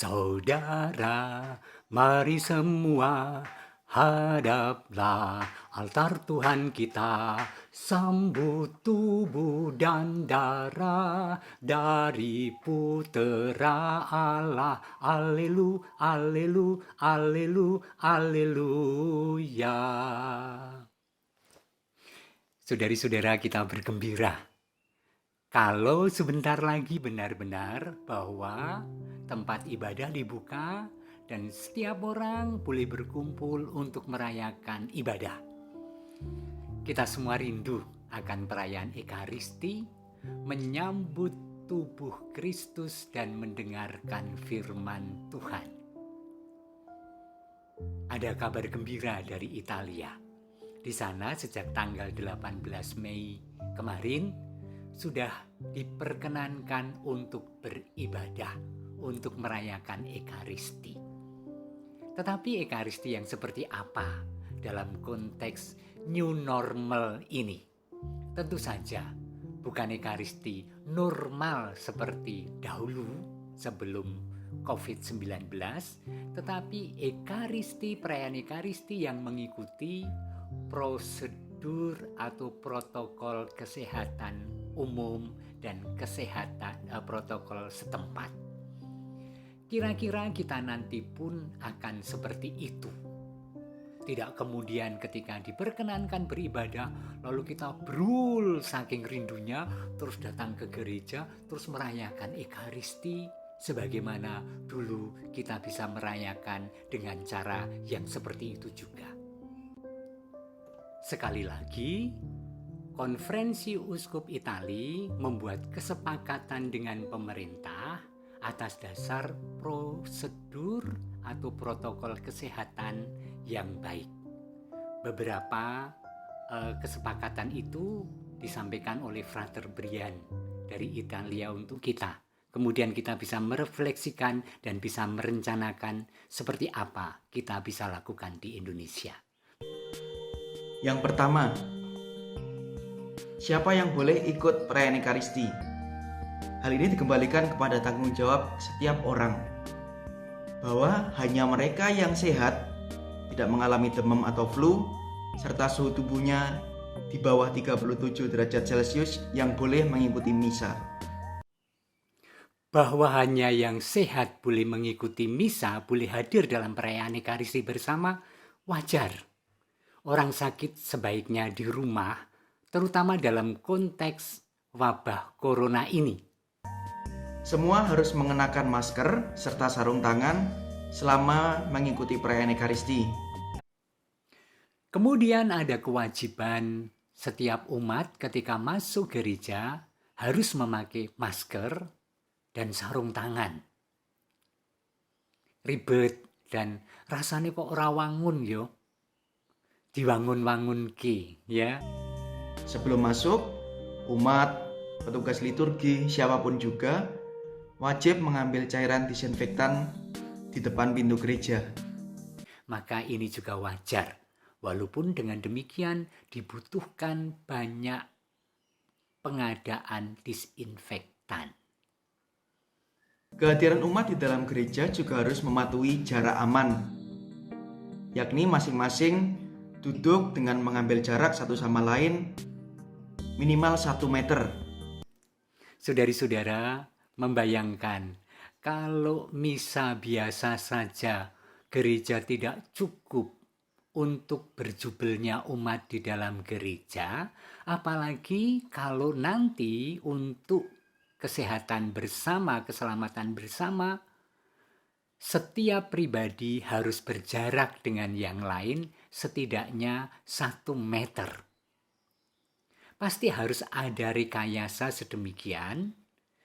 Saudara, mari semua hadaplah altar Tuhan kita, sambut tubuh dan darah dari putera Allah. Alelu, alelu, alelu, aleluya. Saudari-saudara, kita bergembira kalau sebentar lagi benar-benar bahwa tempat ibadah dibuka dan setiap orang boleh berkumpul untuk merayakan ibadah. Kita semua rindu akan perayaan Ekaristi, menyambut tubuh Kristus dan mendengarkan firman Tuhan. Ada kabar gembira dari Italia. Di sana sejak tanggal 18 Mei kemarin sudah diperkenankan untuk beribadah, untuk merayakan Ekaristi. Tetapi Ekaristi yang seperti apa dalam konteks new normal ini? Tentu saja bukan Ekaristi normal seperti dahulu sebelum COVID-19, tetapi perayaan Ekaristi yang mengikuti prosedur atau protokol kesehatan umum dan protokol setempat. Kira-kira kita nanti pun akan seperti itu. Tidak kemudian ketika diperkenankan beribadah, lalu kita brul saking rindunya, terus datang ke gereja, terus merayakan Ekaristi, sebagaimana dulu kita bisa merayakan dengan cara yang seperti itu juga. Sekali lagi, Konferensi Uskup Italia membuat kesepakatan dengan pemerintah atas dasar prosedur atau protokol kesehatan yang baik. Beberapa kesepakatan itu disampaikan oleh Frater Brian dari Italia untuk kita. Kemudian kita bisa merefleksikan dan bisa merencanakan seperti apa kita bisa lakukan di Indonesia. Yang pertama, siapa yang boleh ikut perayaan Ekaristi? Hal ini dikembalikan kepada tanggung jawab setiap orang, bahwa hanya mereka yang sehat, tidak mengalami demam atau flu, serta suhu tubuhnya di bawah 37 derajat Celcius yang boleh mengikuti misa. Bahwa hanya yang sehat boleh mengikuti misa, boleh hadir dalam perayaan Ekaristi bersama, wajar. Orang sakit sebaiknya di rumah, terutama dalam konteks wabah corona ini. Semua harus mengenakan masker serta sarung tangan selama mengikuti perayaan Ekaristi. Kemudian ada kewajiban setiap umat ketika masuk gereja harus memakai masker dan sarung tangan. Ribet dan rasanya kok rawangun yo. Diwangun-wangun ki, ya. Sebelum masuk, umat, petugas liturgi, siapapun juga wajib mengambil cairan disinfektan di depan pintu gereja. Maka ini juga wajar, walaupun dengan demikian dibutuhkan banyak pengadaan disinfektan. Kehadiran umat di dalam gereja juga harus mematuhi jarak aman, yakni masing-masing duduk dengan mengambil jarak satu sama lain minimal 1 meter. Saudari-saudara, membayangkan kalau misa biasa saja gereja tidak cukup untuk berjubelnya umat di dalam gereja, apalagi kalau nanti untuk kesehatan bersama, keselamatan bersama, setiap pribadi harus berjarak dengan yang lain setidaknya 1 meter. Pasti harus ada rekayasa sedemikian,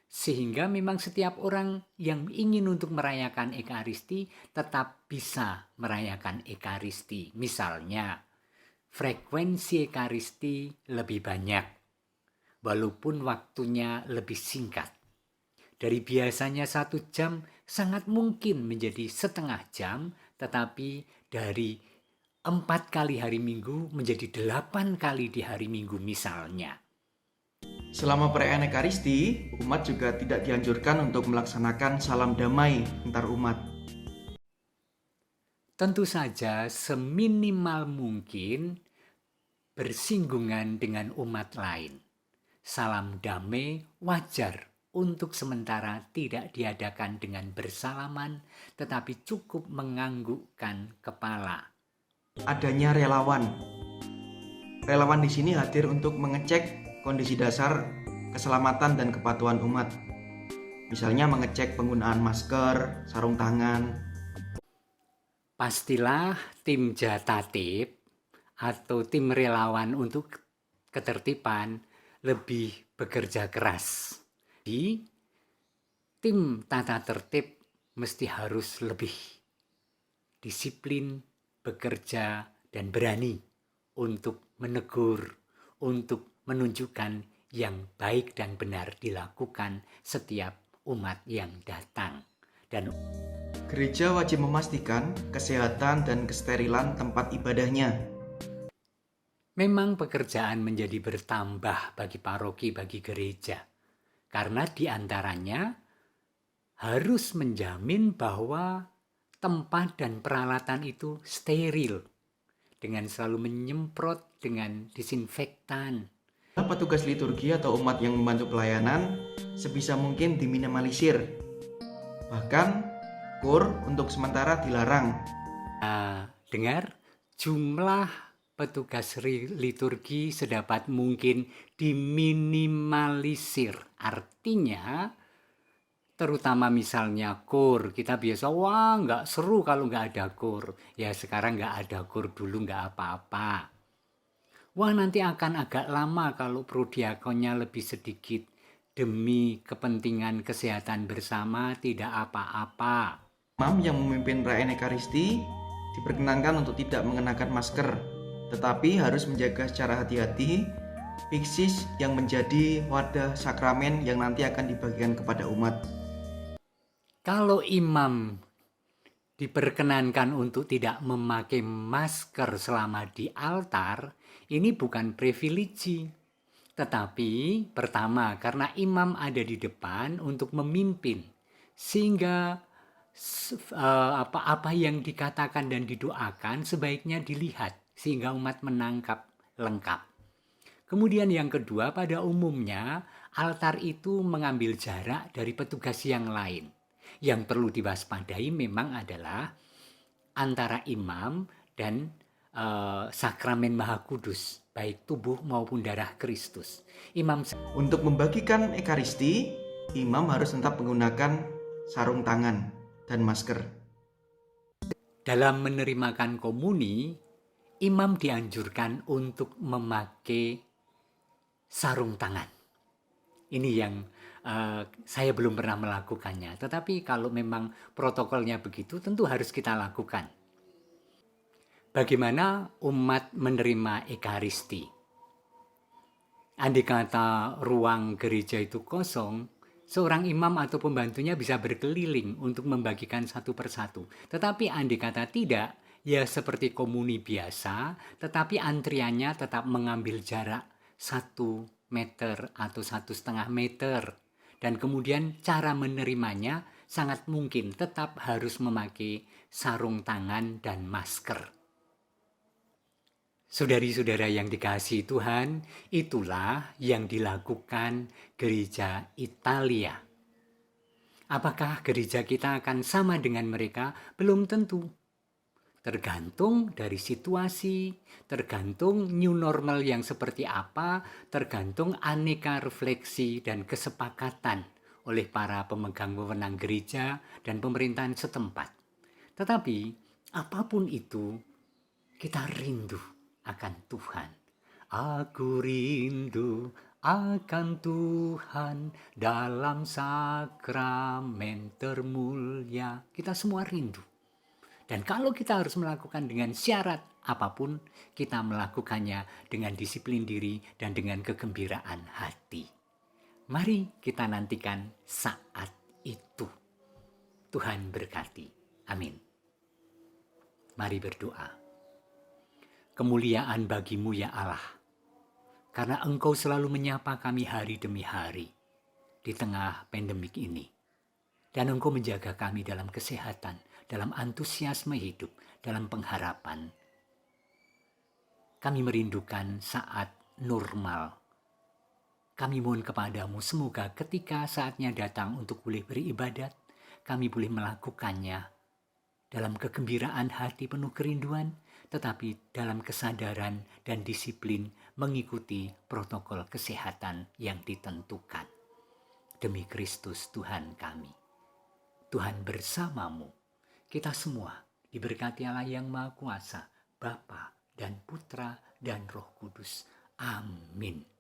sehingga memang setiap orang yang ingin untuk merayakan Ekaristi tetap bisa merayakan Ekaristi. Misalnya, frekuensi Ekaristi lebih banyak, walaupun waktunya lebih singkat. Dari biasanya 1 jam, sangat mungkin menjadi setengah jam, tetapi dari 4 kali hari Minggu menjadi 8 kali di hari Minggu misalnya. Selama perayaan Ekaristi, umat juga tidak dianjurkan untuk melaksanakan salam damai antar umat. Tentu saja seminimal mungkin bersinggungan dengan umat lain. Salam damai wajar untuk sementara tidak diadakan dengan bersalaman, tetapi cukup menganggukkan kepala. Adanya relawan. Relawan di sini hadir untuk mengecek kondisi dasar keselamatan dan kepatuhan umat. Misalnya mengecek penggunaan masker, sarung tangan. Pastilah tim Jatatip atau tim relawan untuk ketertiban lebih bekerja keras. Di tim tata tertib mesti harus lebih disiplin, bekerja, dan berani untuk menegur, untuk menunjukkan yang baik dan benar dilakukan setiap umat yang datang. Dan Gereja wajib memastikan kesehatan dan kesterilan tempat ibadahnya. memang pekerjaan menjadi bertambah bagi paroki, bagi gereja. Karena diantaranya harus menjamin bahwa tempat dan peralatan itu steril. Dengan selalu menyemprot dengan disinfektan. Petugas liturgi atau umat yang membantu pelayanan sebisa mungkin diminimalisir. Bahkan, kur untuk sementara dilarang. Dengar, jumlah petugas liturgi sedapat mungkin diminimalisir. Artinya, terutama misalnya kur, kita biasa, wah nggak seru kalau nggak ada kur. Ya sekarang nggak ada kur dulu nggak apa-apa. Wah nanti akan agak lama kalau prodiakonnya lebih sedikit. Demi kepentingan kesehatan bersama tidak apa-apa. Imam yang memimpin perayaan Ekaristi diperkenankan untuk tidak mengenakan masker, tetapi harus menjaga secara hati-hati fiksis yang menjadi wadah sakramen yang nanti akan dibagikan kepada umat. Kalau imam diperkenankan untuk tidak memakai masker selama di altar, ini bukan privilege. Tetapi pertama, karena imam ada di depan untuk memimpin, sehingga apa yang dikatakan dan didoakan sebaiknya dilihat sehingga umat menangkap lengkap. Kemudian yang kedua, pada umumnya altar itu mengambil jarak dari petugas yang lain. Yang perlu diwaspadai memang adalah antara imam dan sakramen Maha Kudus, baik tubuh maupun darah Kristus. Untuk membagikan Ekaristi, imam harus tetap menggunakan sarung tangan dan masker. Dalam menerimakan komuni, imam dianjurkan untuk memakai sarung tangan. Ini yang saya belum pernah melakukannya, tetapi kalau memang protokolnya begitu, tentu harus kita lakukan. Bagaimana umat menerima Ekaristi? Andai kata ruang gereja itu kosong, seorang imam atau pembantunya bisa berkeliling untuk membagikan satu persatu. Tetapi andai kata tidak, ya seperti komuni biasa, tetapi antriannya tetap mengambil jarak 1 meter atau 1,5 meter. Dan kemudian cara menerimanya sangat mungkin tetap harus memakai sarung tangan dan masker. Saudari-saudara yang dikasihi Tuhan, itulah yang dilakukan gereja Italia. Apakah gereja kita akan sama dengan mereka? Belum tentu. Tergantung dari situasi, tergantung new normal yang seperti apa, tergantung aneka refleksi dan kesepakatan oleh para pemegang wewenang gereja dan pemerintahan setempat. Tetapi apapun itu, kita rindu akan Tuhan. Aku rindu akan Tuhan dalam sakramen termulia. Kita semua rindu. Dan kalau kita harus melakukan dengan syarat apapun, kita melakukannya dengan disiplin diri dan dengan kegembiraan hati. Mari kita nantikan saat itu. Tuhan berkati. Amin. Mari berdoa. Kemuliaan bagimu ya Allah. karena Engkau selalu menyapa kami hari demi hari di tengah pandemik ini. Dan Engkau menjaga kami dalam kesehatan, dalam antusiasme hidup, dalam pengharapan. Kami merindukan saat normal. Kami mohon kepadamu semoga ketika saatnya datang untuk boleh beribadat, kami boleh melakukannya dalam kegembiraan hati penuh kerinduan, tetapi dalam kesadaran dan disiplin mengikuti protokol kesehatan yang ditentukan. Demi Kristus Tuhan kami. Tuhan bersamamu. Kita semua diberkati Allah yang Maha Kuasa, Bapa dan Putra dan Roh Kudus. Amin.